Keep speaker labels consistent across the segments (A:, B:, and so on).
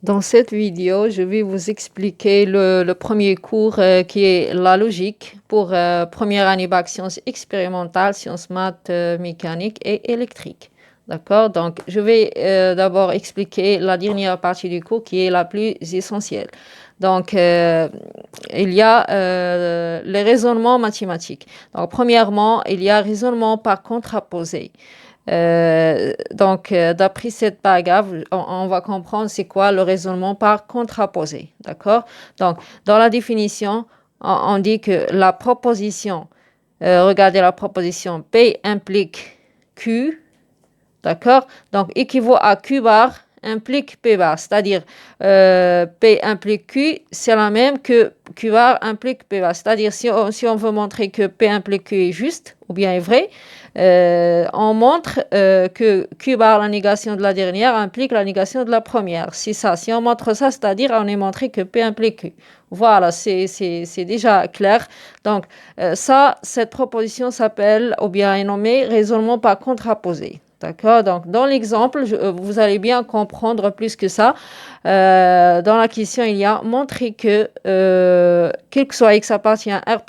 A: Dans cette vidéo, je vais vous expliquer le premier cours qui est la logique pour première année bac sciences expérimentales, sciences maths, mécanique et électrique. D'accord? Donc, je vais d'abord expliquer la dernière partie du cours qui est la plus essentielle. Donc, il y a les raisonnements mathématiques. Donc, premièrement, il y a raisonnement par contraposé. D'après cette paragraphe, on va comprendre c'est quoi le raisonnement par contraposé. D'accord? Donc, dans la définition, on dit que la proposition, regardez la proposition P implique Q, d'accord? Donc, équivaut à Q bar implique P bar, c'est-à-dire P implique Q, c'est la même que Q bar implique P bar. C'est-à-dire si on veut montrer que P implique Q est juste ou bien est vrai, on montre que Q bar, la négation de la dernière, implique la négation de la première. C'est ça. Si on montre ça, c'est-à-dire on est montré que P implique Q. Voilà, c'est déjà clair. Donc, cette proposition s'appelle, ou bien est nommée, raisonnement par contraposé. D'accord? Donc, dans l'exemple, vous allez bien comprendre plus que ça. Dans la question, il y a montré que, quel que soit x appartient à R+,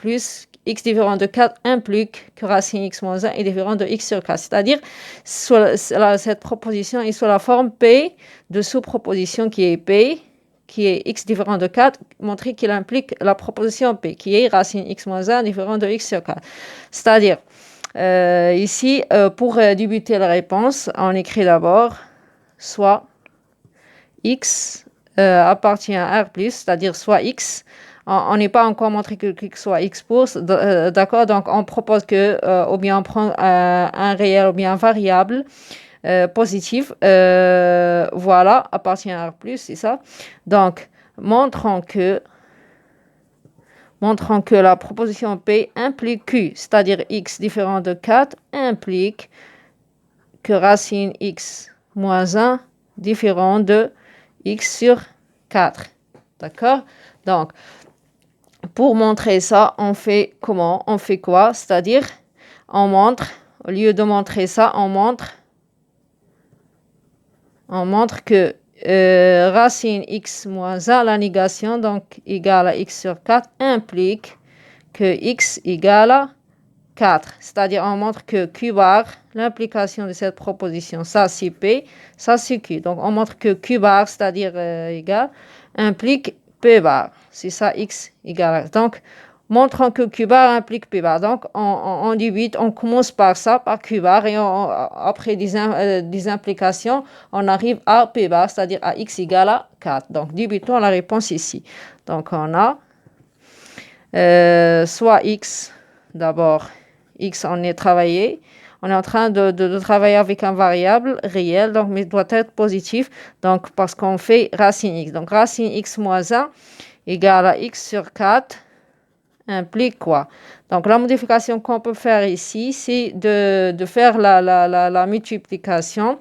A: x différent de 4 implique que racine x moins 1 est différent de x sur 4. C'est-à-dire, cette proposition est sous la forme P de sous-proposition qui est P, qui est x différent de 4, montrer qu'il implique la proposition P, qui est racine x moins 1 différent de x sur 4. C'est-à-dire, ici, pour débuter la réponse, on écrit d'abord soit x appartient à R+, c'est-à-dire soit x. On n'est pas encore montré que soit x pose, d'accord? Donc, on propose que, ou bien on prend un réel ou bien un variable positif, voilà, appartient à R+, c'est ça. Donc, montrons que la proposition P implique Q, c'est-à-dire x différent de 4, implique que racine x moins 1 différent de x sur 4. D'accord? Donc, pour montrer ça, on fait comment? On fait quoi? C'est-à-dire, on montre, au lieu de montrer ça, on montre que racine x moins 1, la négation, donc égale à x sur 4, implique que x égale à 4. C'est-à-dire, on montre que Q bar, l'implication de cette proposition, ça c'est P, ça c'est Q. Donc, on montre que Q bar, c'est-à-dire égal, implique P bar. C'est ça, X égale. Donc, montrant que Q bar implique P bar. Donc, on débute, on commence par ça, par Q bar, et après des implications, on arrive à P bar, c'est-à-dire à X égale à 4. Donc, débutons la réponse ici. Donc, on a soit X, d'abord, X, on est travaillé. On est en train de travailler avec un variable réel, donc, mais doit être positif, donc, parce qu'on fait racine x. Donc, racine x moins 1 égale à x sur 4 implique quoi? Donc, la modification qu'on peut faire ici, c'est de faire la multiplication.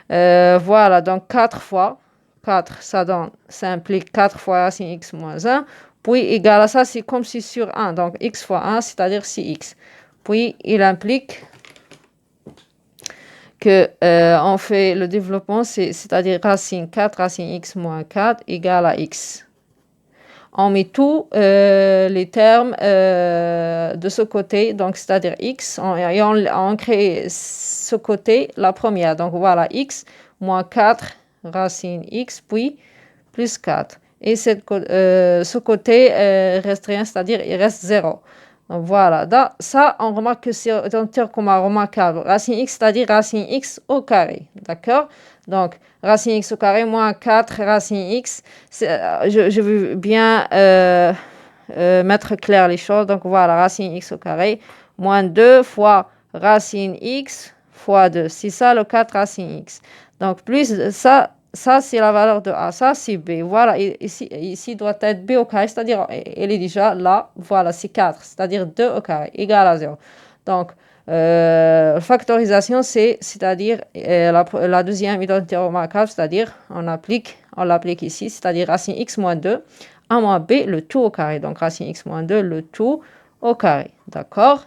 A: Voilà, donc 4 fois 4, ça implique 4 fois racine x moins 1. Puis, égal à ça, c'est comme si sur 1. Donc, x fois 1, c'est-à-dire 6x. Puis, il implique que on fait le développement, c'est-à-dire racine 4, racine x moins 4 égale à x. On met tous les termes de ce côté, donc c'est-à-dire x, et on crée ce côté, la première. Donc voilà, x moins 4 racine x, puis plus 4. Et ce côté reste rien, c'est-à-dire il reste 0. Donc voilà, ça, on remarque que c'est un terme commun remarquable. Racine x, c'est-à-dire racine x au carré. D'accord? Donc, racine x au carré moins 4 racine x. Je veux bien mettre clair les choses. Donc, voilà, racine x au carré moins 2 fois racine x fois 2. C'est ça le 4 racine x. Donc, plus ça c'est la valeur de A, ça c'est B. Voilà, ici doit être B au carré, c'est-à-dire, elle est déjà là, voilà, c'est 4, c'est-à-dire 2 au carré, égal à 0. Donc, factorisation, c'est-à-dire la deuxième identité remarquable, c'est-à-dire on l'applique ici, c'est-à-dire racine x moins 2, A moins B, le tout au carré. Donc, racine x moins 2, le tout au carré. D'accord?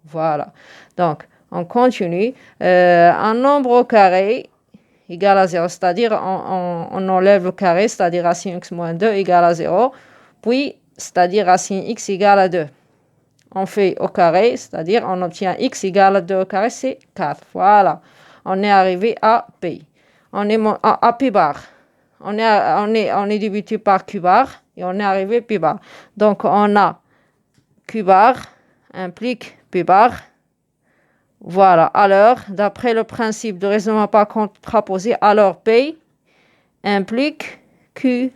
A: Voilà. Donc, on continue. Un nombre au carré égale à 0, c'est-à-dire on enlève le carré, c'est-à-dire racine x moins 2 égale à 0, puis c'est-à-dire racine x égale à 2. On fait au carré, c'est-à-dire on obtient x égale à 2 au carré, c'est 4. Voilà, on est arrivé à P. On est à P bar. On est débuté par Q bar et on est arrivé à P bar. Donc on a Q bar implique P bar. Voilà, alors d'après le principe de raisonnement par contraposé, alors P implique Q.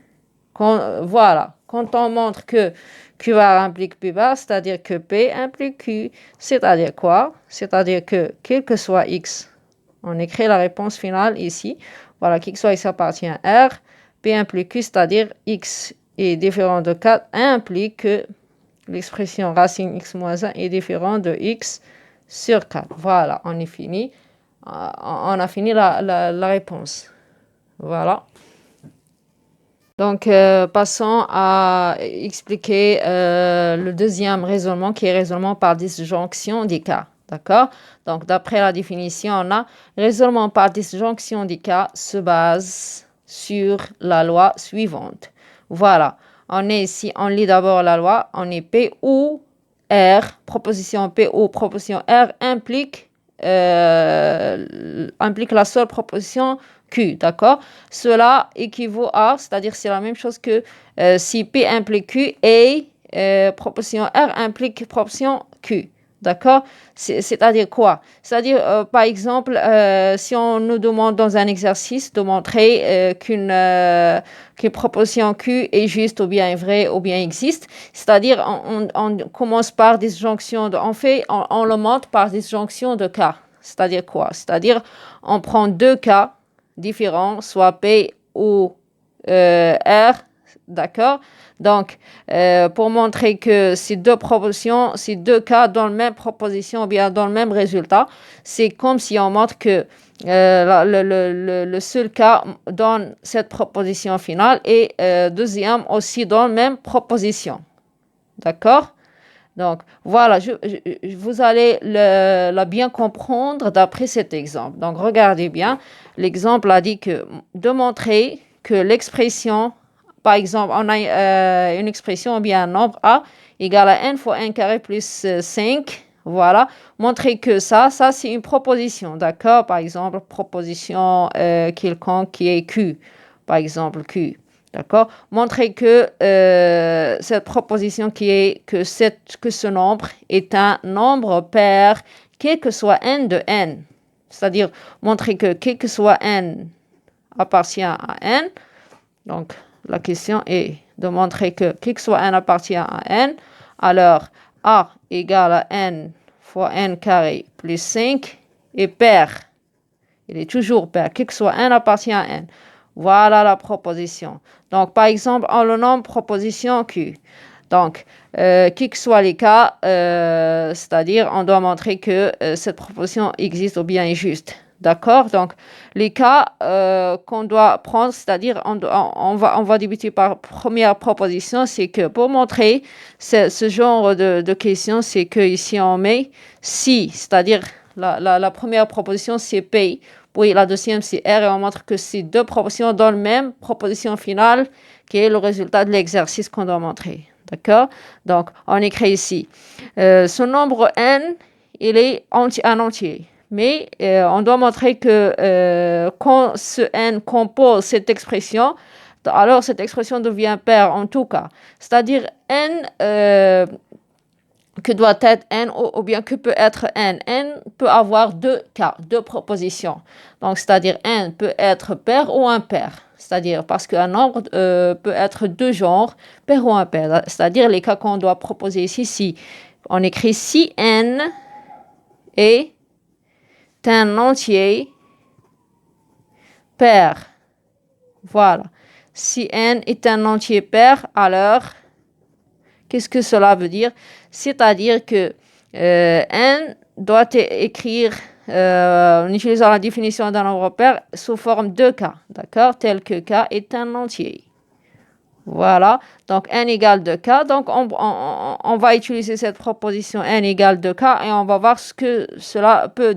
A: Voilà, quand on montre que Q bar implique P bar, c'est-à-dire que P implique Q, c'est-à-dire quoi? C'est-à-dire que quel que soit X, on écrit la réponse finale ici. Voilà, quel que soit X appartient à R, P implique Q, c'est-à-dire X est différent de 4, implique que l'expression racine X moins 1 est différente de X sur 4. Voilà, on est fini. On a fini la réponse. Voilà. Donc, passons à expliquer le deuxième raisonnement qui est raisonnement par disjonction des cas. D'accord? Donc, d'après la définition, on a raisonnement par disjonction des cas se base sur la loi suivante. Voilà. On est ici, on lit d'abord la loi. On est P ou R, proposition P ou proposition R implique la seule proposition Q, d'accord? Cela équivaut à, c'est-à-dire c'est la même chose que si P implique Q et proposition R implique proposition Q, d'accord? C'est-à-dire quoi? C'est-à-dire, par exemple, si on nous demande dans un exercice de montrer qu'une proposition Q est juste ou bien vraie ou bien existe, c'est-à-dire on commence par disjonction, on le montre par disjonction de cas. C'est-à-dire quoi? C'est-à-dire on prend deux cas différents, soit P ou R, d'accord? Donc, pour montrer que ces deux propositions, ces deux cas dans la même proposition ou bien dans le même résultat, c'est comme si on montre que le seul cas donne cette proposition finale et deuxième aussi dans la même proposition. D'accord? Donc, voilà, vous allez la bien comprendre d'après cet exemple. Donc, regardez bien. L'exemple a dit que de montrer que l'expression, par exemple, on a une expression ou bien un nombre A égale à n fois n carré plus 5. Voilà. Montrer que ça c'est une proposition. D'accord? Par exemple, proposition quelconque qui est Q. Par exemple, Q. D'accord? Montrer que cette proposition qui est que ce nombre est un nombre pair, quel que soit n de n. C'est-à-dire montrer que quel que soit n appartient à n. Donc, la question est de montrer que quel que soit n appartient à n. Alors, a égale à n fois n carré plus 5 est pair. Il est toujours pair. Quel que soit n appartient à n. Voilà la proposition. Donc, par exemple, on le nomme proposition Q. Donc, quels que soient les cas, c'est-à-dire, on doit montrer que cette proposition existe ou bien est juste. D'accord? Donc, les cas qu'on doit prendre, c'est-à-dire, on va débuter par première proposition, c'est que pour montrer ce genre de questions, c'est que ici on met si, c'est-à-dire, la première proposition, c'est P. Oui, la deuxième, c'est R et on montre que ces deux propositions donnent la même proposition finale qui est le résultat de l'exercice qu'on doit montrer. D'accord? Donc, on écrit ici. Ce nombre n, il est un entier. Mais on doit montrer que quand ce n compose cette expression, alors cette expression devient paire en tout cas. C'est-à-dire n que doit être n ou bien que peut être n. N peut avoir deux cas, deux propositions. Donc, c'est-à-dire n peut être pair ou impair. C'est-à-dire parce qu'un nombre peut être deux genres, pair ou impair. C'est-à-dire les cas qu'on doit proposer ici, si on écrit si n est un entier pair. Voilà. Si n est un entier pair, alors qu'est-ce que cela veut dire? C'est-à-dire que n doit écrire en utilisant la définition d'un nombre pair sous forme de k, d'accord? Tel que k est un entier. Voilà, donc n égale 2k. Donc, on va utiliser cette proposition n égale 2k et on va voir ce que cela peut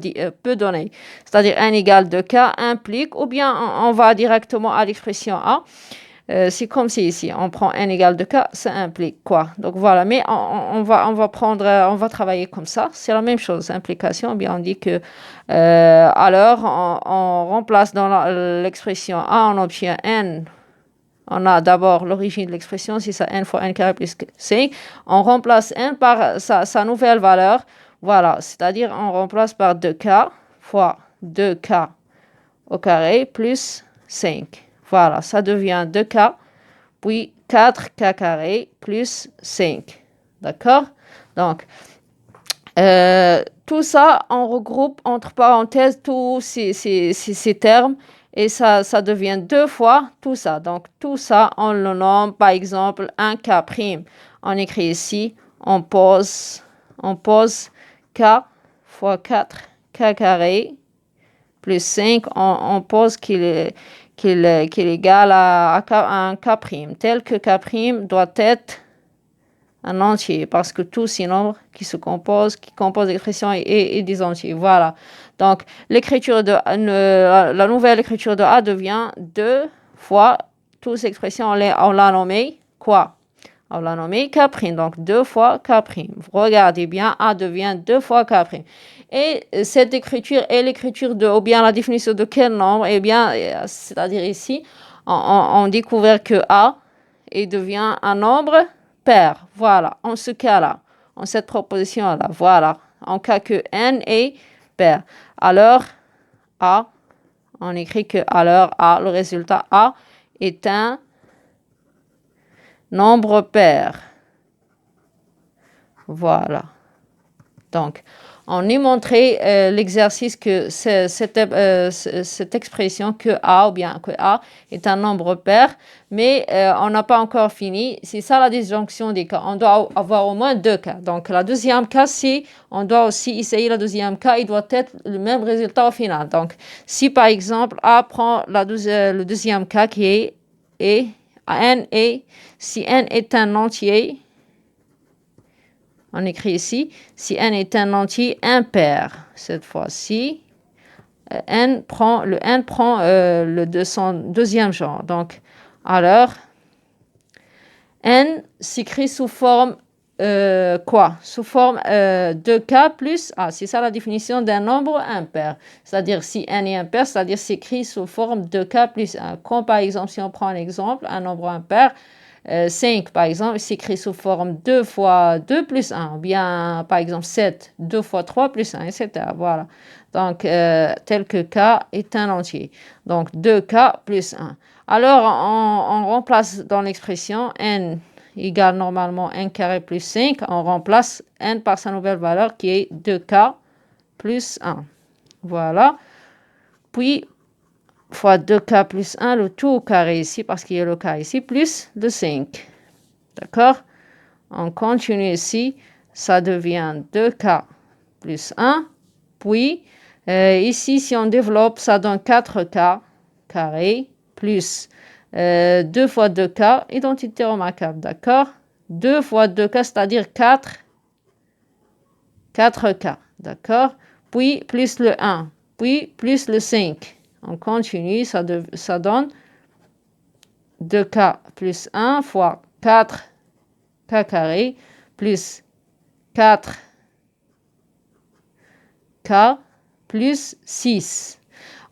A: donner. C'est-à-dire n égale 2k implique, ou bien on va directement à l'expression a. C'est comme si ici, on prend n égale 2k, ça implique quoi? Donc voilà, mais on va travailler comme ça. C'est la même chose, implication. Eh bien, on dit que alors, on remplace dans l'expression a, on obtient n. On a d'abord l'origine de l'expression, c'est ça, n fois n carré plus 5. On remplace n par sa nouvelle valeur. Voilà, c'est-à-dire on remplace par 2k fois 2k au carré plus 5. Voilà, ça devient 2k, puis 4k carré plus 5. D'accord? Donc, tout ça, on regroupe entre parenthèses tous ces termes et ça devient 2 fois tout ça. Donc, tout ça, on le nomme par exemple un K'. On écrit ici, on pose K fois 4, K carré plus 5, on pose qu'il est égal à un K', tel que K' doit être un entier, parce que tous ces nombres qui composent l'expression et des entiers. Voilà. Donc, la nouvelle écriture de A devient 2 fois toutes ces expressions, on l'a nommé quoi? On l'a nommé K', donc 2 fois K'. Regardez bien, A devient 2 fois K'. Et cette écriture est l'écriture de, ou bien la définition de quel nombre? Eh bien, c'est-à-dire ici, on découvre que A devient un nombre pair. Voilà, en ce cas-là, en cette proposition-là, voilà, en cas que n est pair. Alors, A, on écrit que alors A, le résultat A est un nombre pair. Voilà. Donc, on est montré l'exercice que cette expression que A ou bien que A est un nombre pair, mais on n'a pas encore fini. C'est ça la disjonction des cas. On doit avoir au moins 2 cas. Donc, la deuxième cas, on doit aussi essayer le deuxième cas. Il doit être le même résultat au final. Donc, si par exemple A prend le deuxième cas qui est n est, si n est un entier, on écrit ici, si n est un entier impair, cette fois-ci, le n prend son deuxième genre. Donc, alors, n s'écrit sous forme quoi? Sous forme 2k plus a. C'est ça la définition d'un nombre impair. C'est-à-dire, si n est impair, c'est-à-dire s'écrit sous forme 2k plus 1. Comme par exemple, si on prend un exemple, un nombre impair, 5, par exemple, s'écrit sous forme 2 fois 2 plus 1, ou bien, par exemple, 7, 2 fois 3 plus 1, etc. Voilà. Donc, tel que k est un entier. Donc, 2k plus 1. Alors, on remplace dans l'expression n égale normalement n carré plus 5. On remplace n par sa nouvelle valeur qui est 2k plus 1. Voilà. Puis, fois 2k plus 1, le tout au carré ici, parce qu'il y a le k ici, plus le 5. D'accord? On continue ici, ça devient 2k plus 1. Puis, ici, si on développe, ça donne 4k carré plus 2 fois 2k, identité remarquable, d'accord? 2 fois 2k, c'est-à-dire 4k, d'accord? Puis, plus le 1, puis plus le 5. On continue, ça donne 2k plus 1 fois 4k carré plus 4k plus 6.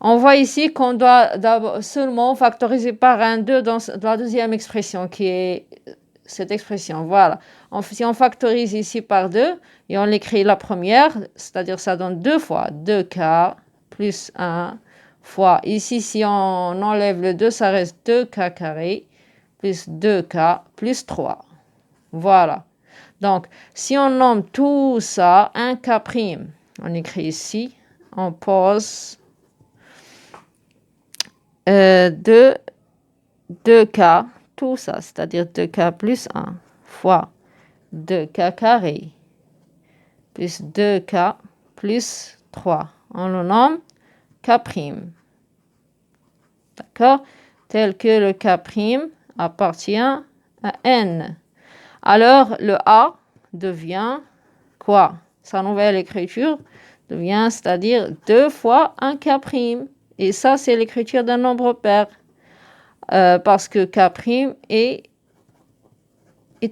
A: On voit ici qu'on doit seulement factoriser par un 2 dans la deuxième expression qui est cette expression. Voilà. Si on factorise ici par 2 et on l'écrit la première, c'est-à-dire ça donne 2 fois 2k plus 1 fois, ici si on enlève le 2, ça reste 2k carré plus 2k plus 3. Voilà. Donc, si on nomme tout ça un K', on écrit ici, on pose 2k, tout ça, c'est-à-dire 2k plus 1 fois 2k carré plus 2k plus 3. On le nomme K'. D'accord? Tel que le K', appartient à n. Alors, le A devient quoi? Sa nouvelle écriture devient, c'est-à-dire 2 fois un K'. Et ça, c'est l'écriture d'un nombre pair. Parce que K' est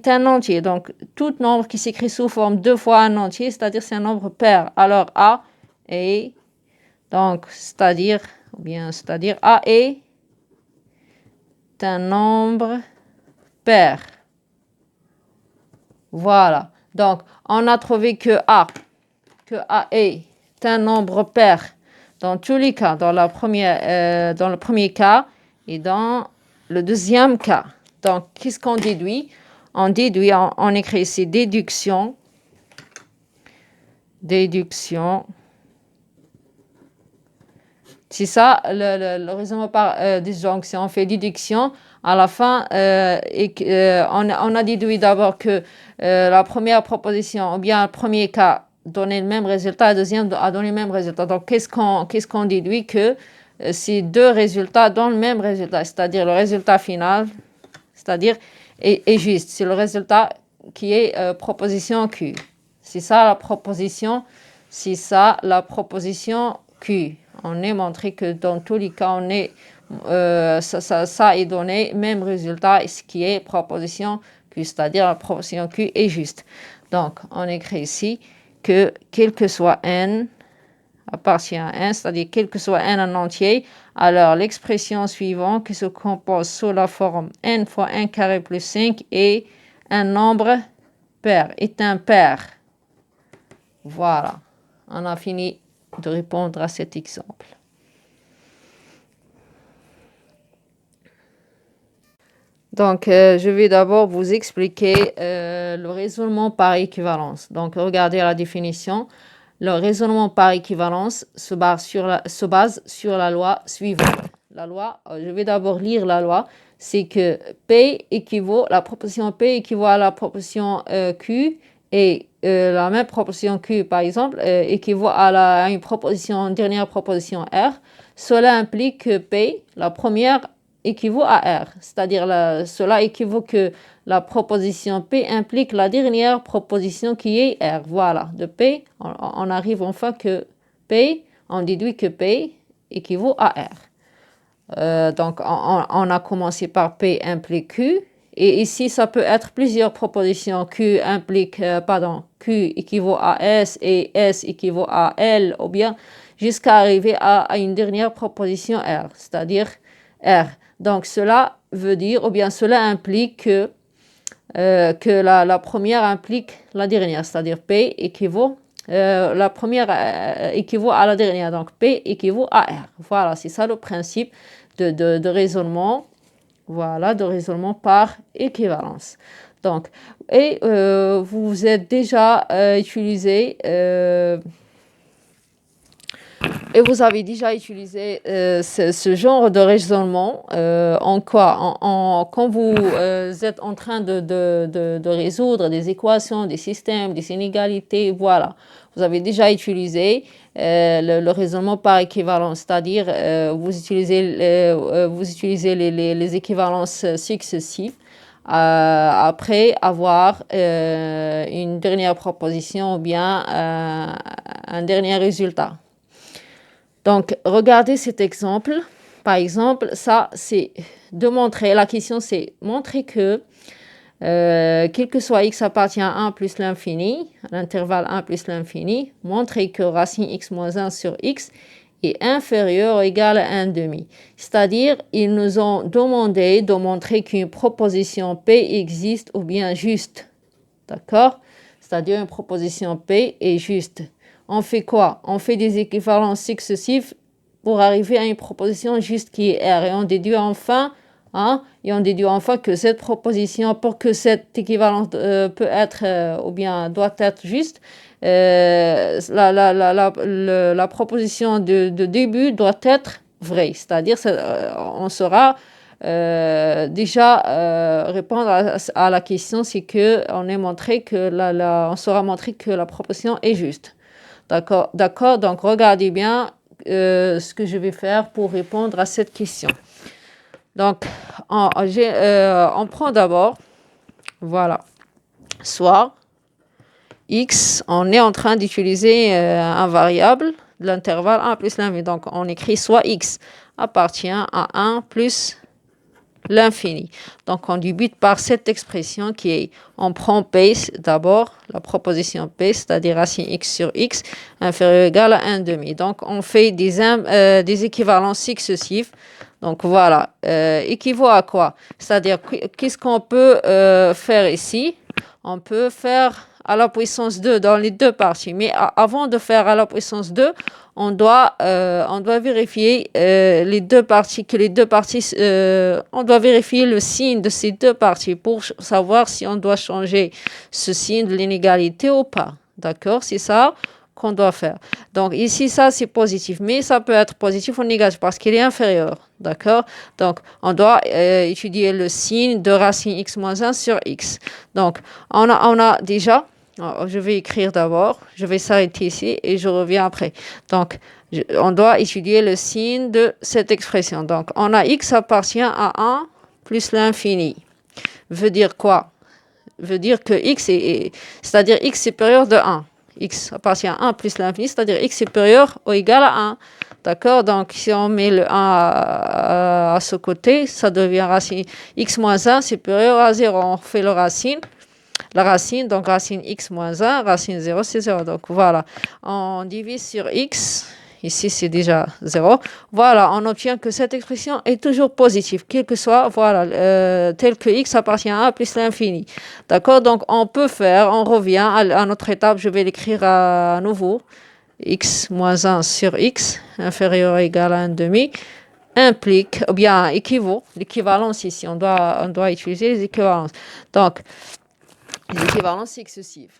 A: un entier. Donc, tout nombre qui s'écrit sous forme 2 fois un entier, c'est-à-dire c'est un nombre pair. Alors, A est, donc, c'est-à-dire A est un nombre pair. Voilà. Donc, on a trouvé que A est un nombre pair dans tous les cas, dans le premier cas et dans le deuxième cas. Donc, qu'est-ce qu'on déduit? On déduit, on écrit ici déduction. C'est ça, le raisonnement par disjonction. On fait déduction. À la fin, on a déduit d'abord que la première proposition, ou bien le premier cas, donnait le même résultat, le deuxième a donné le même résultat. Donc, qu'est-ce qu'on déduit? Que ces deux résultats donnent le même résultat, c'est-à-dire le résultat final, c'est-à-dire est juste. C'est le résultat qui est proposition Q. C'est ça la proposition Q. On est montré que dans tous les cas, ça est donné, même résultat, ce qui est proposition Q, c'est-à-dire la proposition Q est juste. Donc, on écrit ici que quel que soit n appartient à n, c'est-à-dire quel que soit n en entier, alors l'expression suivante qui se compose sous la forme n fois n carré plus 5 est un nombre pair, est un pair. Voilà, on a fini de répondre à cet exemple. Donc, je vais d'abord vous expliquer le raisonnement par équivalence. Donc, regardez la définition. Le raisonnement par équivalence se base sur la loi suivante. La loi, je vais d'abord lire la loi, c'est que la proposition P équivaut à la proposition Q et la même proposition Q, par exemple, équivaut à une dernière proposition R. Cela implique que P, la première, équivaut à R. C'est-à-dire, cela équivaut que la proposition P implique la dernière proposition qui est R. Voilà, de P, on arrive enfin que P, on déduit que P équivaut à R. Donc, on a commencé par P implique Q. Et ici, ça peut être plusieurs propositions. Q équivaut à S et S équivaut à L, ou bien jusqu'à arriver à une dernière proposition R, c'est-à-dire R. Donc, cela veut dire, ou bien cela implique que la première implique la dernière, c'est-à-dire P équivaut, la première équivaut à la dernière, donc P équivaut à R. Voilà, c'est ça le principe de raisonnement. Voilà, de raisonnement par équivalence. Donc, vous êtes déjà utilisé et vous avez déjà utilisé ce genre de raisonnement en quoi? Quand vous êtes en train de résoudre des équations, des systèmes, des inégalités, voilà. Vous avez déjà utilisé le raisonnement par équivalence, c'est-à-dire vous utilisez les équivalences successives après avoir une dernière proposition ou bien un dernier résultat. Donc, regardez cet exemple. Par exemple, ça, c'est de montrer, la question, c'est montrer que, quel que soit x appartient à 1 plus l'infini, l'intervalle 1 plus l'infini, montrer que racine x moins 1 sur x est inférieur ou égal à 1 demi. C'est-à-dire, ils nous ont demandé de montrer qu'une proposition P existe ou bien juste. D'accord? C'est-à-dire, une proposition P est juste. On fait quoi? On fait des équivalences successives pour arriver à une proposition juste qui est R. Et on déduit enfin, que cette proposition, pour que cette équivalence peut être ou bien doit être juste, la proposition de début doit être vraie. C'est-à-dire, on saura déjà répondre à la question, c'est que on saura montrer que la proposition est juste. D'accord. Donc regardez bien ce que je vais faire pour répondre à cette question. Donc, on prend d'abord, voilà, soit x, on est en train d'utiliser un variable de l'intervalle 1 plus l'infini. Donc, on écrit soit x appartient à 1 plus l'infini. Donc, on débute par cette expression qui est, on prend P d'abord, la proposition P, c'est-à-dire racine x sur x, inférieur ou égal à 1 demi. Donc, on fait des équivalences successives. Donc, voilà, équivaut à quoi? C'est-à-dire, qu'est-ce qu'on peut faire ici? On peut faire à la puissance 2 dans les deux parties. Mais avant de faire à la puissance 2, on doit vérifier les deux parties, on doit vérifier le signe de ces deux parties pour savoir si on doit changer ce signe de l'inégalité ou pas. D'accord? C'est ça qu'on doit faire. Donc ici, ça c'est positif, mais ça peut être positif ou négatif parce qu'il est inférieur. D'accord? Donc on doit étudier le signe de racine x moins 1 sur x. Donc on a déjà... Alors, je vais écrire d'abord, je vais s'arrêter ici et je reviens après. Donc, on doit étudier le signe de cette expression. Donc, on a x appartient à 1 plus l'infini. Veut dire quoi? Veut dire que x c'est-à-dire x supérieur de 1. X appartient à 1 plus l'infini, c'est-à-dire x supérieur ou égal à 1. D'accord? Donc, si on met le 1 à ce côté, ça devient racine x moins 1 supérieur à 0. On fait le racine. La racine, donc racine x moins 1, racine 0, c'est 0. Donc voilà, on divise sur x, ici c'est déjà 0. Voilà, on obtient que cette expression est toujours positive, quel que soit, voilà, tel que x appartient à 1 plus l'infini. D'accord, donc on peut faire, on revient à notre étape, je vais l'écrire à nouveau. X moins 1 sur x, inférieur ou égal à 1 demi, implique, ou bien équivaut, l'équivalence ici, on doit utiliser les équivalences. Donc, les équivalences successives.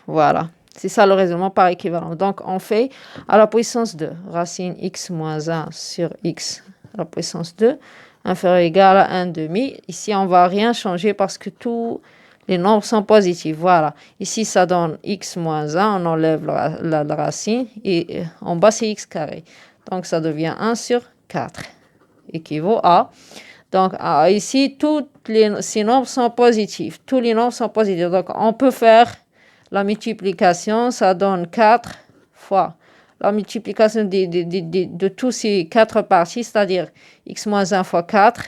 A: Voilà, c'est ça le raisonnement par équivalence. Donc, on fait à la puissance 2, racine x moins 1 sur x à la puissance 2, inférieur ou égal à 1 demi. Ici, on ne va rien changer parce que tous les nombres sont positifs. Voilà, ici, ça donne x moins 1, on enlève la racine et en bas, c'est x carré. Donc, ça devient 1 sur 4, équivaut à... Donc, ici, ces nombres sont positifs. Tous les nombres sont positifs. Donc, on peut faire la multiplication. Ça donne 4 fois la multiplication de tous ces 4 parties, c'est-à-dire x moins 1 fois 4.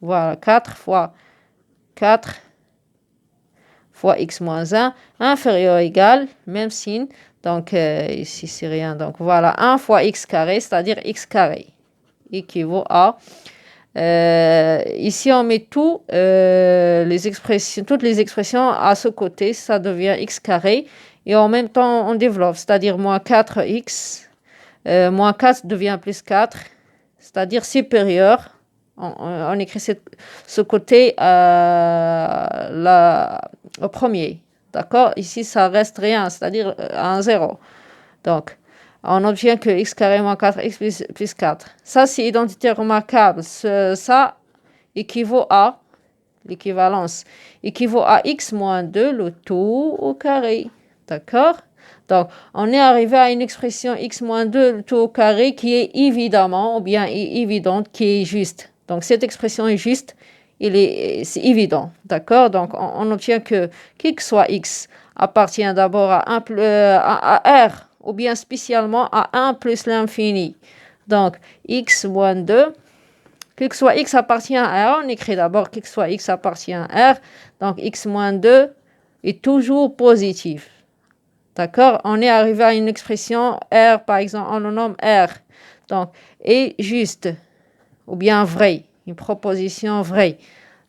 A: Voilà, 4 fois 4 fois x moins 1, inférieur ou égal, même signe. Donc, ici, c'est rien. Donc, voilà, 1 fois x carré, c'est-à-dire x carré, équivaut à... ici, on met toutes les expressions à ce côté, ça devient x carré. Et en même temps, on développe, c'est-à-dire moins 4x, moins 4 devient plus 4, c'est-à-dire supérieur. On écrit ce côté au premier. D'accord? Ici, ça reste rien, c'est-à-dire un 0. Donc, on obtient que x carré moins 4x plus 4. Ça, c'est identité remarquable. Ça équivaut à, l'équivalence, équivaut à x moins 2, le tout au carré. D'accord? Donc, on est arrivé à une expression x moins 2, le tout au carré, qui est évidemment, ou bien évidente, qui est juste. Donc, cette expression est juste, c'est évident. D'accord? Donc, on obtient que, quel que soit x, appartient d'abord à R, ou bien spécialement à 1 plus l'infini. Donc, x moins 2, quel que soit x appartient à R, on écrit d'abord quel que soit x appartient à R. Donc, x moins 2 est toujours positif. D'accord? On est arrivé à une expression R, par exemple, on le nomme R. Donc, est juste, ou bien vrai, une proposition vraie.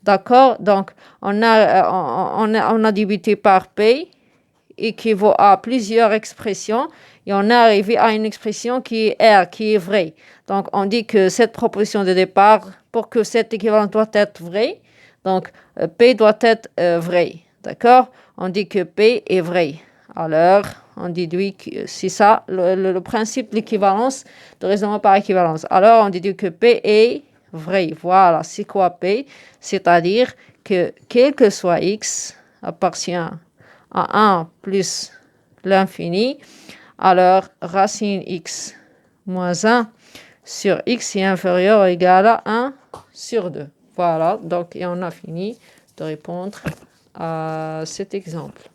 A: D'accord? Donc, on a débuté par P, équivaut à plusieurs expressions, et on est arrivé à une expression qui est R, qui est vraie. Donc, on dit que cette proposition de départ, pour que cet équivalent doit être vrai, donc P doit être vrai. D'accord? On dit que P est vrai. Alors, on déduit que c'est ça, le principe de l'équivalence, de raisonnement par équivalence. Alors, on déduit que P est vrai. Voilà, c'est quoi P? C'est-à-dire que quel que soit x appartient à 1 plus l'infini, alors racine x moins 1 sur x est inférieur ou égal à 1 sur 2. Voilà, donc, et on a fini de répondre à cet exemple.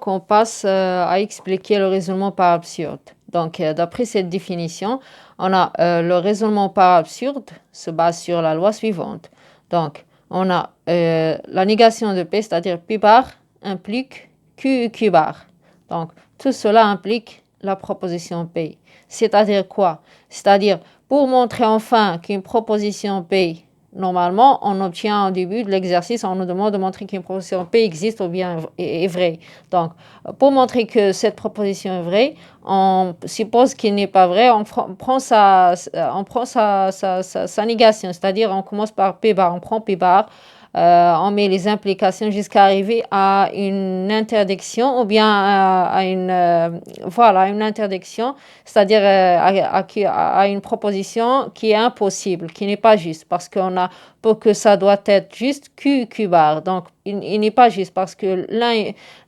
A: On passe à expliquer le raisonnement par absurde. Donc, d'après cette définition, on a le raisonnement par absurde se base sur la loi suivante. Donc, on a la négation de P, c'est-à-dire P bar implique Q bar. Donc, tout cela implique la proposition P. C'est-à-dire quoi? C'est-à-dire, pour montrer enfin qu'une proposition P, normalement, on obtient au début de l'exercice, on nous demande de montrer qu'une proposition P existe ou bien est vraie. Donc, pour montrer que cette proposition est vraie, on suppose qu'il n'est pas vrai, on prend sa négation, c'est-à-dire on commence par P bar, on prend P bar, on met les implications jusqu'à arriver à une interdiction ou bien à une interdiction, c'est-à-dire à une proposition qui est impossible, qui n'est pas juste, parce qu'on a, pour que ça doit être juste, Q bar. Donc, il n'est pas juste parce que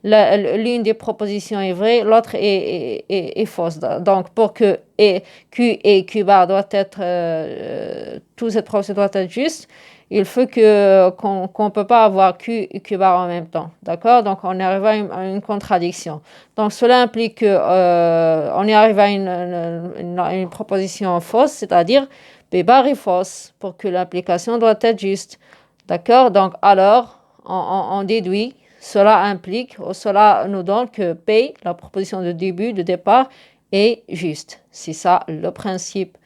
A: l'une des propositions est vraie, l'autre est fausse. Donc, pour que Q et Q bar doit être, toute cette proposition doit être juste, il faut qu'on ne peut pas avoir Q et Q bar en même temps. D'accord? Donc, on arrive à une contradiction. Donc, cela implique qu'on est arrivé à une proposition fausse, c'est-à-dire P bar est fausse pour que l'implication doit être juste. D'accord? Donc, alors, on déduit, cela implique, ou cela nous donne que P, la proposition de début, de départ, est juste. C'est ça le principe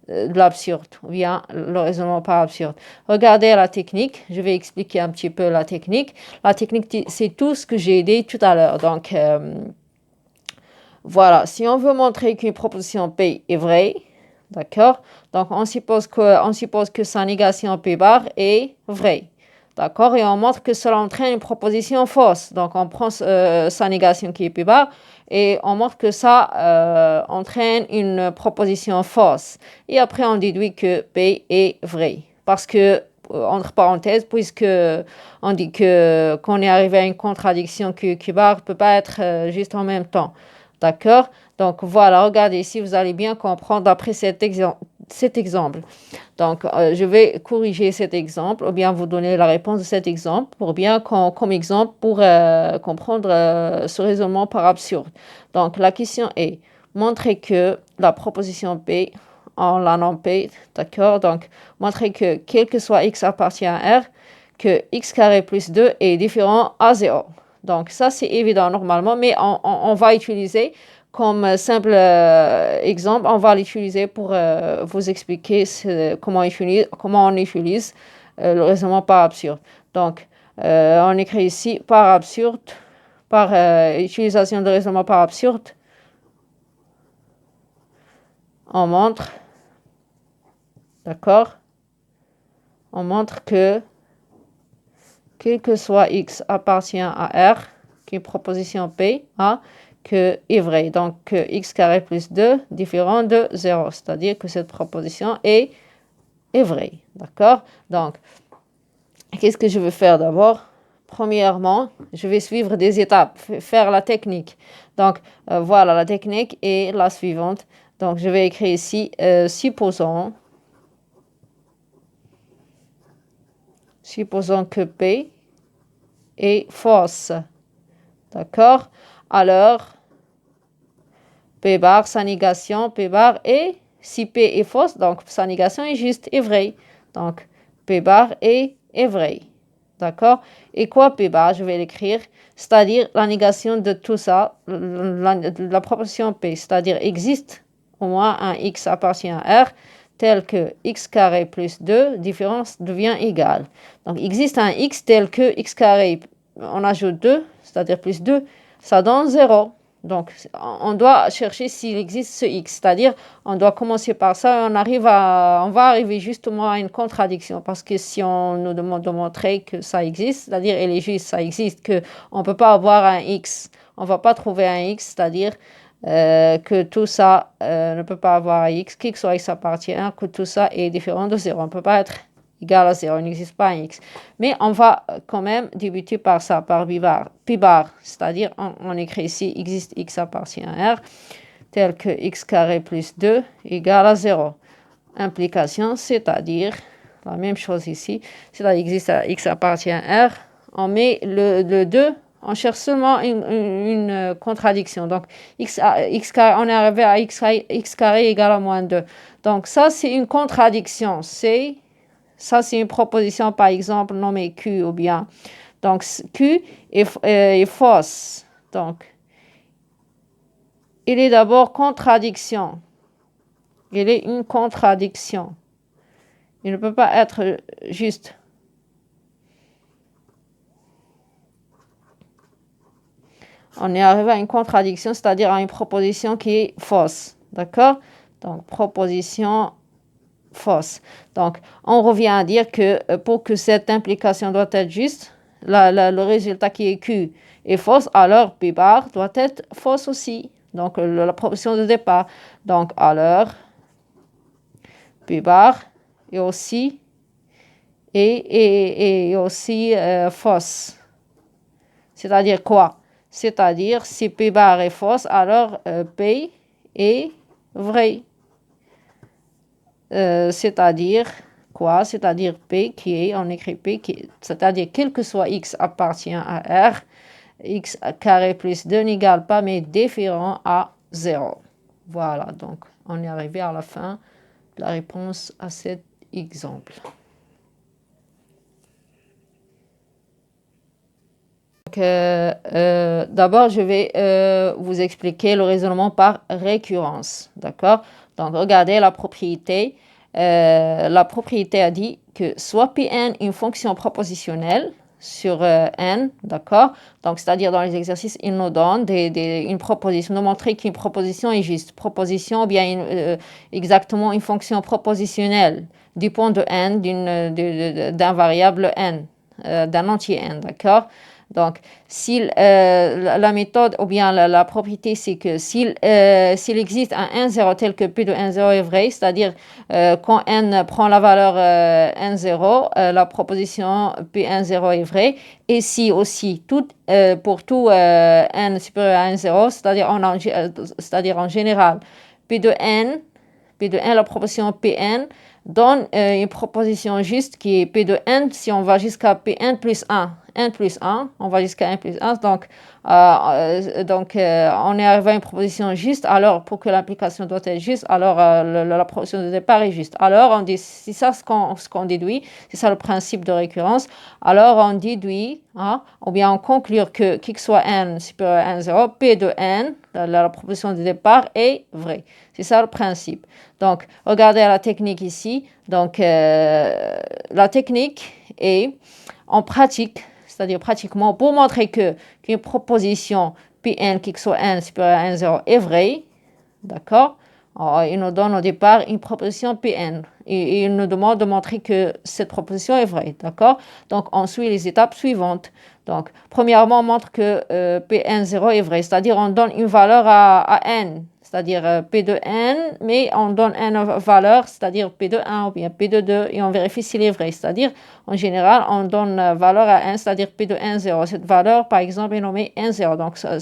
A: de l'absurde, ou bien le raisonnement par absurde. Regardez la technique, je vais expliquer un petit peu la technique. La technique, c'est tout ce que j'ai dit tout à l'heure. Donc, voilà, si on veut montrer qu'une proposition P est vraie, d'accord, donc on suppose que sa négation P bar est vraie. D'accord, et on montre que cela entraîne une proposition fausse. Donc, on prend sa négation qui est P bar et on montre que ça entraîne une proposition fausse. Et après, on déduit que P est vrai. Parce que, entre parenthèses, puisque on dit qu'on est arrivé à une contradiction que Q bar ne peut pas être juste en même temps. D'accord? Donc, voilà, regardez ici, vous allez bien comprendre d'après cet exemple. Donc, je vais corriger cet exemple ou bien vous donner la réponse de cet exemple pour bien comme exemple pour comprendre ce raisonnement par absurde. Donc, la question est montrer que la proposition P en la norme P, d'accord? Donc, montrer que quel que soit x appartient à R, que x carré plus 2 est différent à 0. Donc, ça, c'est évident normalement, mais on va utiliser comme simple exemple, on va l'utiliser pour vous expliquer comment on utilise le raisonnement par absurde. Donc, on écrit ici par absurde, par utilisation de raisonnement par absurde, on montre, d'accord, on montre que quel que soit x appartient à R, qui est proposition P, que est vrai. Donc, que x carré plus 2 différent de 0. C'est-à-dire que cette proposition est vraie. D'accord? Donc, qu'est-ce que je vais faire d'abord? Premièrement, je vais suivre des étapes, faire la technique. Donc, voilà, la technique est la suivante. Donc, je vais écrire ici, supposons que P est fausse. D'accord? Alors, P bar, sa négation, P bar est, si P est fausse, donc sa négation est juste, est vraie. Donc, P bar est vrai. D'accord? Et quoi P bar? Je vais l'écrire, c'est-à-dire la négation de tout ça, la proposition P, c'est-à-dire existe au moins un x appartient à R, tel que x carré plus 2, différence devient égale. Donc, existe un x tel que x carré, on ajoute 2, c'est-à-dire plus 2, ça donne 0. Donc, on doit chercher s'il existe ce x, c'est-à-dire on doit commencer par ça et on va arriver justement à une contradiction parce que si on nous demande de montrer que ça existe, c'est-à-dire elle est juste, ça existe, qu'on ne peut pas avoir un x, on ne va pas trouver un x, c'est-à-dire que tout ça ne peut pas avoir un x, qui que soit x appartient, que tout ça est différent de 0. On ne peut pas être égale à 0, il n'existe pas un x. Mais on va quand même débuter par ça, par p bar, c'est-à-dire on écrit ici existe x appartient à R, tel que x carré plus 2 égale à 0. Implication, c'est-à-dire la même chose ici, c'est-à-dire existe x appartient à R, on met le 2, on cherche seulement une contradiction. Donc, x carré, on est arrivé à x carré égale à moins 2. Donc, ça, c'est une contradiction. Ça, c'est une proposition, par exemple, nommée Q ou bien. Donc, Q est fausse. Donc, il est d'abord contradiction. Il est une contradiction. Il ne peut pas être juste. On est arrivé à une contradiction, c'est-à-dire à une proposition qui est fausse. D'accord? Donc, proposition fausse. Donc, on revient à dire que pour que cette implication doit être juste, le résultat qui est Q est fausse, alors P bar doit être fausse aussi. Donc, la proposition de départ. Donc, alors, P bar est aussi, fausse. C'est-à-dire quoi? C'est-à-dire, si P bar est fausse, alors P est vrai. C'est-à-dire quoi? C'est-à-dire P qui est, on écrit P qui c'est-à-dire quel que soit x appartient à R, x carré plus 2 n'égale pas mais différent à 0. Voilà, donc on est arrivé à la fin de la réponse à cet exemple. D'abord, je vais vous expliquer le raisonnement par récurrence. D'accord? Donc, regardez la propriété. La propriété a dit que soit Pn une fonction propositionnelle sur n, d'accord? Donc, c'est-à-dire dans les exercices, il nous donne une proposition, nous montrer qu'une proposition est juste. Proposition, ou bien exactement une fonction propositionnelle du point de n, d'un variable n, d'un entier n, d'accord? Donc, la méthode ou bien la propriété, c'est que s'il existe un n0 tel que P de n0 est vrai, c'est-à-dire quand n prend la valeur n0, la proposition P1,0 est vraie. Et si aussi, pour tout n supérieur à n0, c'est-à-dire en général, P de n, la proposition Pn donne une proposition juste qui est P de n si on va jusqu'à Pn plus 1. n plus 1, on va jusqu'à n plus 1. Donc, on est arrivé à une proposition juste. Alors, pour que l'implication doit être juste, alors la proposition de départ est juste. Alors, on dit, c'est ça ce qu'on déduit, c'est ça le principe de récurrence. Alors, on déduit, ou bien on conclut que qui que soit n supérieur à n0, P de n, la proposition de départ est vraie. C'est ça le principe. Donc, regardez la technique ici. Donc, la technique est en pratique, c'est-à-dire pratiquement pour montrer qu'une proposition Pn qui que soit n supérieur à n0 est vraie, d'accord? Il nous donne au départ une proposition Pn et il nous demande de montrer que cette proposition est vraie, d'accord? Donc, on suit les étapes suivantes. Donc, premièrement, on montre que Pn0 est vrai, c'est-à-dire on donne une valeur à n, c'est-à-dire P de n, mais on donne une valeur, c'est-à-dire P de 1 ou bien P de 2, et on vérifie s'il est vrai, c'est-à-dire, en général, on donne valeur à n, c'est-à-dire P de n0. Cette valeur, par exemple, est nommée n0, donc ça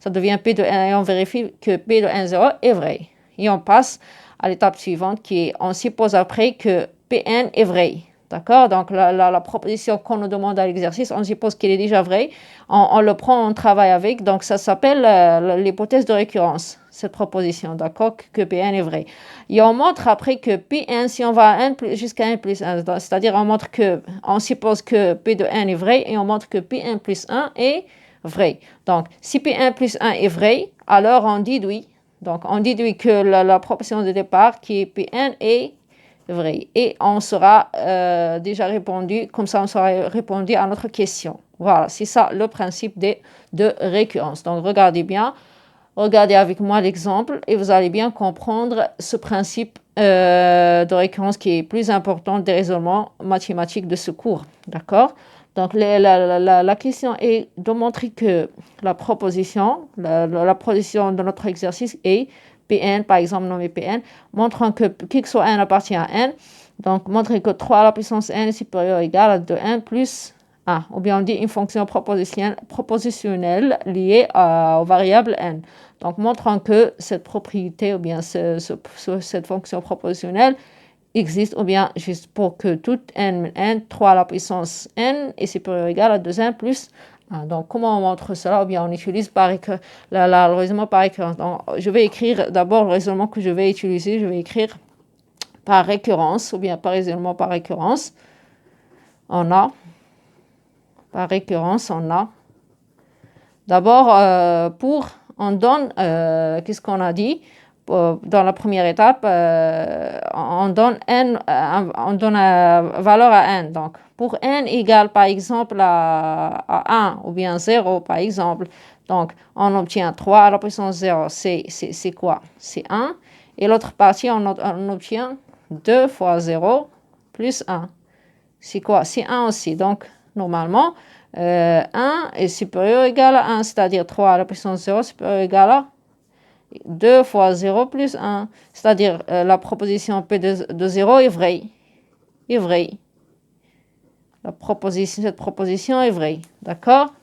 A: devient P de n, et on vérifie que P de n0 est vrai. Et on passe à l'étape suivante, qui est, on suppose après que Pn est vrai. D'accord? Donc, la proposition qu'on nous demande à l'exercice, on suppose qu'il est déjà vrai. On le prend, on travaille avec. Donc, ça s'appelle l'hypothèse de récurrence, cette proposition. D'accord? Que Pn est vrai. Et on montre après que Pn, si on va jusqu'à n plus 1, c'est-à-dire on suppose que P de n est vrai et on montre que Pn plus 1 est vrai. Donc, si Pn plus 1 est vrai, alors on déduit. Donc, on déduit que la proposition de départ, qui est Pn, est vrai. Et on sera déjà répondu, comme ça on sera répondu à notre question. Voilà, c'est ça le principe de récurrence. Donc regardez bien, regardez avec moi l'exemple et vous allez bien comprendre ce principe de récurrence qui est plus important des raisonnements mathématiques de ce cours. D'accord? Donc la question est de montrer que la proposition de notre exercice est Pn, par exemple nommé Pn, montrant que qui que soit n appartient à n, Donc, montrer que 3 à la puissance n est supérieur ou égal à 2n plus 1. Ou bien on dit une fonction propositionnelle liée aux variables n. Donc, montrant que cette propriété ou bien cette fonction propositionnelle existe, ou bien juste pour que tout n, 3 à la puissance n est supérieur ou égal à 2n plus 1. Donc, comment on montre cela? Ou bien on utilise le raisonnement par récurrence. Donc, je vais écrire d'abord le raisonnement que je vais utiliser. Je vais écrire par récurrence, ou bien par raisonnement par récurrence. On a, par récurrence, on a. D'abord, on donne, qu'est-ce qu'on a dit? Dans la première étape, on donne n, on donne valeur à n. Donc, pour n égale par exemple à 1 ou bien 0 par exemple, donc on obtient 3 à la puissance 0, c'est quoi? C'est 1. Et l'autre partie, on obtient 2 fois 0 plus 1. C'est quoi? C'est 1 aussi. Donc, normalement, 1 est supérieur ou égal à 1, c'est-à-dire 3 à la puissance 0 supérieur ou égal à 2 fois 0 plus 1, c'est-à-dire la proposition P de 0 est vraie. Est vraie. Cette proposition est vraie. D'accord?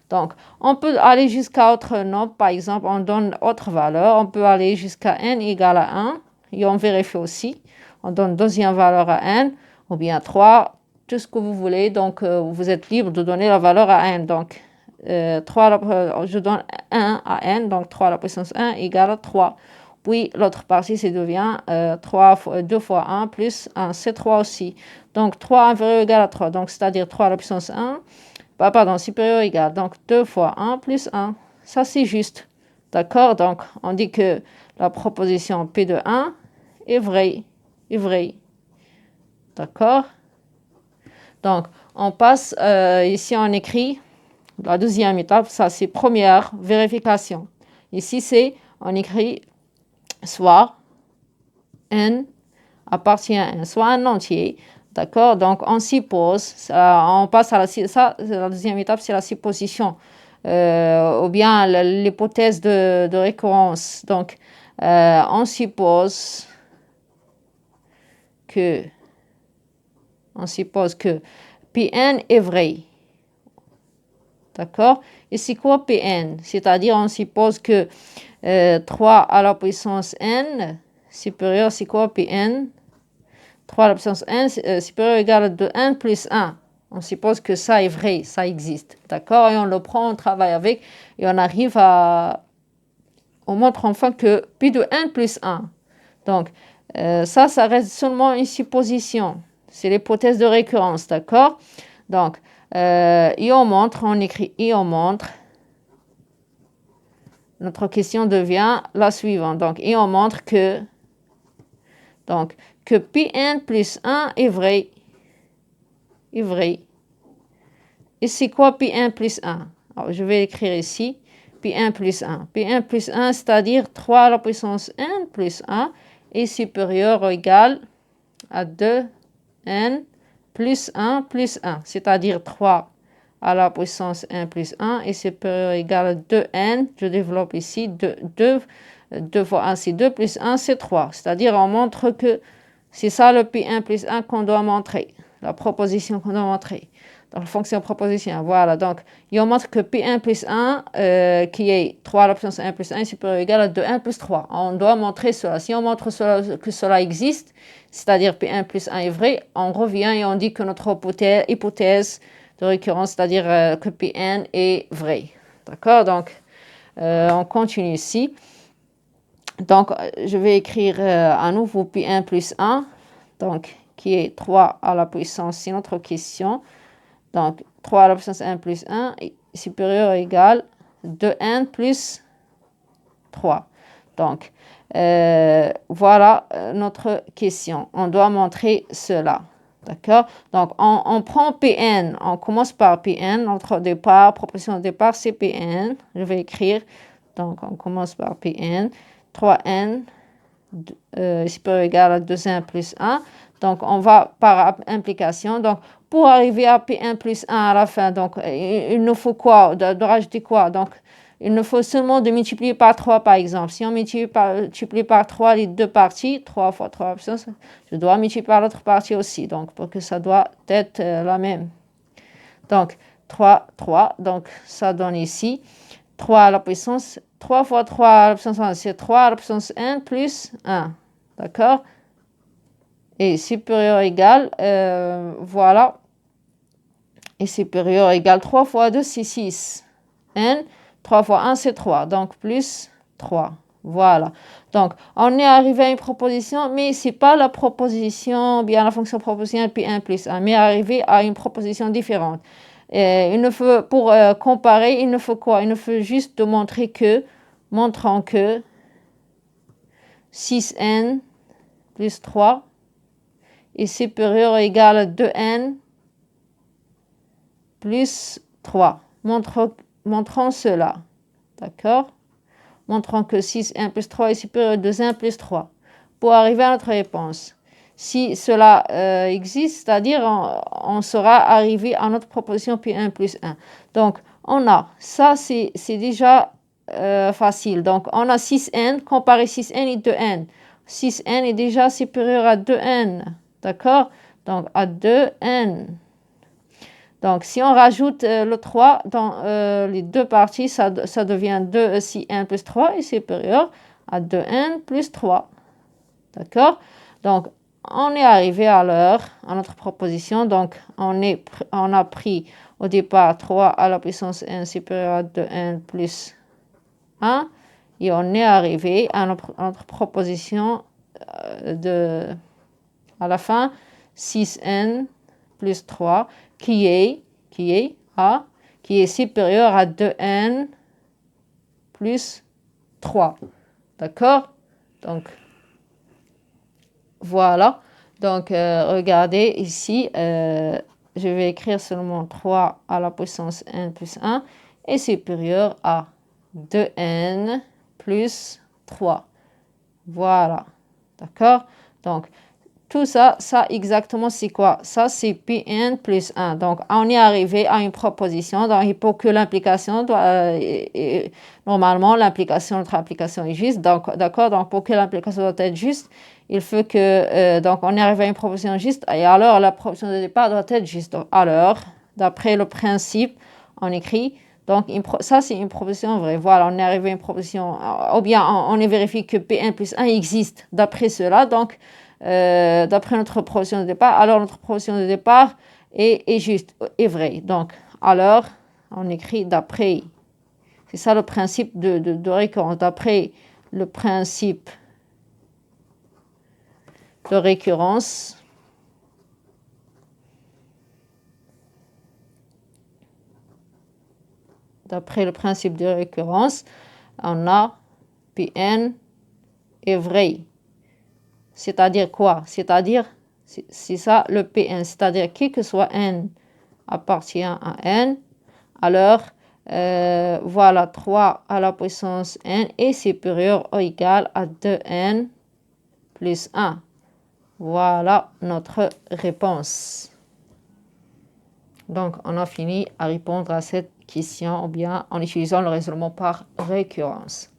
A: Donc, on peut aller jusqu'à autre nombre. Par exemple, on donne autre valeur. On peut aller jusqu'à n égale à 1. Et on vérifie aussi. On donne deuxième valeur à n, ou bien 3, tout ce que vous voulez. Donc, vous êtes libre de donner la valeur à n. Donc, je donne 1 à n, donc 3 à la puissance 1 égale à 3. Puis, l'autre partie, ça devient 2 fois 1 plus 1, c'est 3 aussi. Donc, 3 inférieur ou égal à 3, donc c'est-à-dire 3 à la puissance 1, supérieur ou égal. Donc, 2 fois 1 plus 1, ça c'est juste. D'accord? Donc, on dit que la proposition P de 1 est vraie. Est vraie. D'accord? Donc, on passe, ici on écrit la deuxième étape, ça c'est première vérification. Ici, on écrit soit n appartient à n, soit un entier. D'accord? Donc, on suppose, on passe à la deuxième étape, c'est la supposition. Ou bien l'hypothèse de récurrence. Donc, on suppose que Pn est vrai. D'accord? Et c'est quoi Pn? C'est-à-dire, on suppose que 3 à la puissance n supérieur, c'est quoi Pn? 3 à la puissance n supérieur ou égal à 2n plus 1. On suppose que ça est vrai, ça existe. D'accord? Et on le prend, on travaille avec, et on arrive on montre enfin que P de n plus 1. Donc, ça reste seulement une supposition. C'est l'hypothèse de récurrence, d'accord? Donc, et on montre, on écrit et on montre. Notre question devient la suivante. Donc, et on montre que Pn plus 1 est vrai. Est vrai. Et c'est quoi Pn plus 1? Alors, je vais écrire ici. Pn plus 1. Pn plus 1, c'est-à-dire 3 à la puissance n plus 1 est supérieur ou égal à 2n plus 1 plus 1. C'est-à-dire 3 à la puissance n plus 1 est supérieur ou égal à 2n. Je développe ici 2 fois 1, c'est 2 plus 1, c'est 3. C'est-à-dire, on montre que c'est ça le P1 plus 1 qu'on doit montrer. La proposition qu'on doit montrer. Donc, la fonction proposition, voilà. Donc, on montre que P1 plus 1, qui est 3 à la puissance 1 plus 1, est supérieur ou égal à 2n plus 3. On doit montrer cela. Si on montre que cela existe, c'est-à-dire P1 plus 1 est vrai, on revient et on dit que notre hypothèse de récurrence, c'est-à-dire que Pn est vrai. D'accord? Donc, on continue ici. Donc, je vais écrire à nouveau P1 plus 1, donc, qui est 3 à la puissance, c'est notre question. Donc, 3 à la puissance 1 plus 1 est supérieur ou égal à 2n plus 3. Donc, voilà notre question. On doit montrer cela. D'accord? Donc, on prend Pn. On commence par Pn. Notre départ, proposition de départ, c'est Pn. Je vais écrire. Donc, on commence par Pn. 3n supérieur ou égal à 2n plus 1. Donc, on va par implication. Donc, pour arriver à P1 plus 1 à la fin, donc, il nous faut quoi? De rajouter quoi? Donc, il nous faut seulement de multiplier par 3, par exemple. Si on multiplie par 3 les deux parties, 3 fois 3 puissance, je dois multiplier par l'autre partie aussi, donc pour que ça doit être la même. Donc, 3, 3, donc ça donne ici 3 à la puissance, 3 fois 3 à la puissance 1, c'est 3 à la puissance 1 plus 1, d'accord? Et supérieur égal, voilà, et supérieur égal 3 fois 2, c'est 6. N, 3 fois 1, c'est 3, donc plus 3. Voilà. Donc, on est arrivé à une proposition, mais ce n'est pas la proposition, bien la fonction proportionnelle, puis 1 plus 1, mais arrivé à une proposition différente. Il ne faut, pour comparer, il ne faut quoi? Il ne faut juste montrant que 6n plus 3 est supérieur ou égal à 2n plus 3. Montrons cela. D'accord? Montrons que 6n plus 3 est supérieur à 2n plus 3. Pour arriver à notre réponse. Si cela existe, c'est-à-dire on sera arrivé à notre proposition puis 1 plus 1. Donc, on a, ça c'est déjà facile. Donc, on a 6n, comparer 6n et 2n. 6n est déjà supérieur à 2n. D'accord? Donc, à 2n. Donc, si on rajoute le 3 dans les deux parties, ça devient 2 si 1 plus 3 est supérieur à 2n plus 3. D'accord? Donc, on est arrivé à notre proposition. Donc, on a pris au départ 3 à la puissance n supérieur à 2n plus 1. Et on est arrivé à notre proposition à la fin, 6n plus 3, qui est supérieur à 2n plus 3. D'accord? Donc, voilà. Donc, regardez ici, je vais écrire seulement 3 à la puissance n plus 1 est supérieur à 2n plus 3. Voilà. D'accord? Donc, tout ça exactement, c'est quoi? Ça, c'est Pn plus 1. Donc, on est arrivé à une proposition. Donc, pour que l'implication normalement, notre application est juste. Donc, d'accord? Donc, pour que l'implication doit être juste, il faut que, donc, on est arrivé à une proposition juste. Et alors, la proposition de départ doit être juste. Donc, alors, d'après le principe, on écrit. Donc, ça, c'est une proposition vraie. Voilà, on est arrivé à une proposition. Ou bien, on vérifie que Pn plus 1 existe d'après cela. Donc, d'après notre proposition de départ, alors notre proposition de départ est juste, est vraie. Donc, alors, on écrit d'après. C'est ça le principe de récurrence. D'après le principe de récurrence, on a Pn est vrai. C'est-à-dire quoi? C'est-à-dire, c'est ça le Pn, c'est-à-dire qui que soit n appartient à n, alors voilà, 3 à la puissance n est supérieur ou égal à 2n plus 1. Voilà notre réponse. Donc, on a fini à répondre à cette question ou bien en utilisant le raisonnement par récurrence.